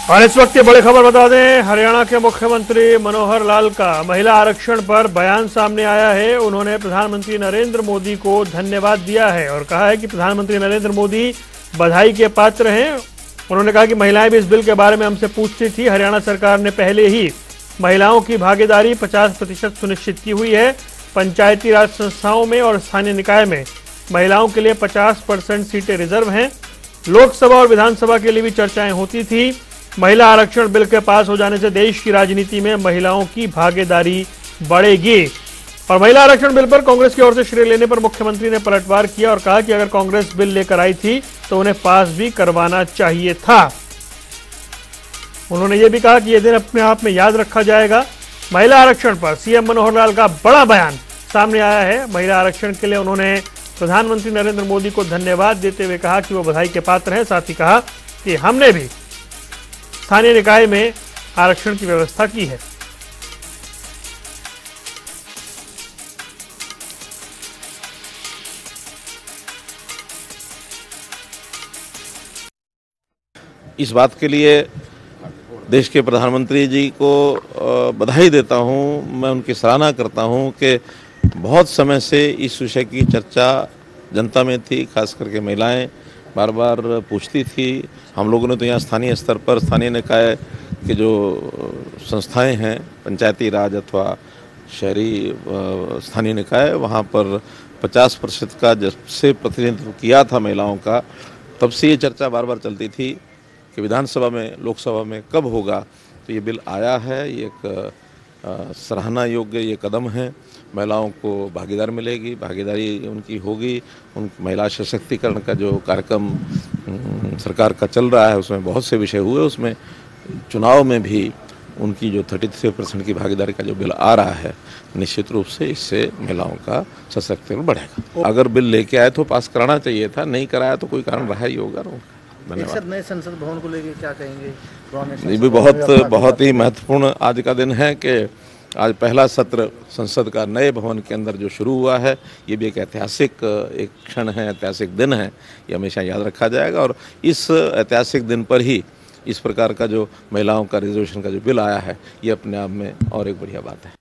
और इस वक्त की बड़ी खबर बता दें, हरियाणा के मुख्यमंत्री मनोहर लाल का महिला आरक्षण पर बयान सामने आया है। उन्होंने प्रधानमंत्री नरेंद्र मोदी को धन्यवाद दिया है और कहा है कि प्रधानमंत्री नरेंद्र मोदी बधाई के पात्र हैं। उन्होंने कहा कि महिलाएं भी इस बिल के बारे में हमसे पूछती थी। हरियाणा सरकार ने पहले ही महिलाओं की भागीदारी 50% सुनिश्चित की हुई है। पंचायती राज संस्थाओं में और स्थानीय निकाय में महिलाओं के लिए 50% सीटें रिजर्व हैं। लोकसभा और विधानसभा के लिए भी चर्चाएं होती थी। महिला आरक्षण बिल के पास हो जाने से देश की राजनीति में महिलाओं की भागीदारी बढ़ेगी। और महिला आरक्षण बिल पर कांग्रेस की ओर से श्रेय लेने पर मुख्यमंत्री ने पलटवार किया और कहा कि अगर कांग्रेस बिल लेकर आई थी तो उन्हें पास भी करवाना चाहिए था। उन्होंने ये भी कहा कि यह दिन अपने आप में याद रखा जाएगा। महिला आरक्षण पर सीएम मनोहर लाल का बड़ा बयान सामने आया है। महिला आरक्षण के लिए उन्होंने प्रधानमंत्री नरेंद्र मोदी को धन्यवाद देते हुए कहा कि वो बधाई के पात्र हैं। साथ ही कहा कि हमने भी स्थानीय निकाय में आरक्षण की व्यवस्था की है। इस बात के लिए देश के प्रधानमंत्री जी को बधाई देता हूं। मैं उनकी सराहना करता हूं कि बहुत समय से इस विषय की चर्चा जनता में थी। खास करके महिलाएं बार बार पूछती थी। हम लोगों ने तो यहाँ स्थानीय स्तर पर स्थानीय निकाय के जो संस्थाएं हैं, पंचायती राज अथवा शहरी स्थानीय निकाय, वहाँ पर 50% का जब से प्रतिनिधित्व किया था महिलाओं का, तब से ये चर्चा बार बार चलती थी कि विधानसभा में, लोकसभा में कब होगा। तो ये बिल आया है। ये एक सराहना योग्य ये कदम है। महिलाओं को भागीदार मिलेगी, भागीदारी उनकी होगी। उन महिला सशक्तिकरण का जो कार्यक्रम सरकार का चल रहा है, उसमें बहुत से विषय हुए। उसमें चुनाव में भी उनकी जो 33% की भागीदारी का जो बिल आ रहा है, निश्चित रूप से इससे महिलाओं का सशक्तिकरण बढ़ेगा। अगर बिल लेके आए तो पास कराना चाहिए था, नहीं कराया तो कोई कारण रहा ही होगा। धन्यवाद। नए संसद भवन को लेकर क्या कहेंगे? ये भी बहुत ही महत्वपूर्ण आज का दिन है कि आज पहला सत्र संसद का नए भवन के अंदर जो शुरू हुआ है। ये भी एक ऐतिहासिक एक क्षण है, ऐतिहासिक दिन है। ये हमेशा याद रखा जाएगा। और इस ऐतिहासिक दिन पर ही इस प्रकार का जो महिलाओं का रिजर्वेशन का जो बिल आया है, ये अपने आप में और एक बढ़िया बात है।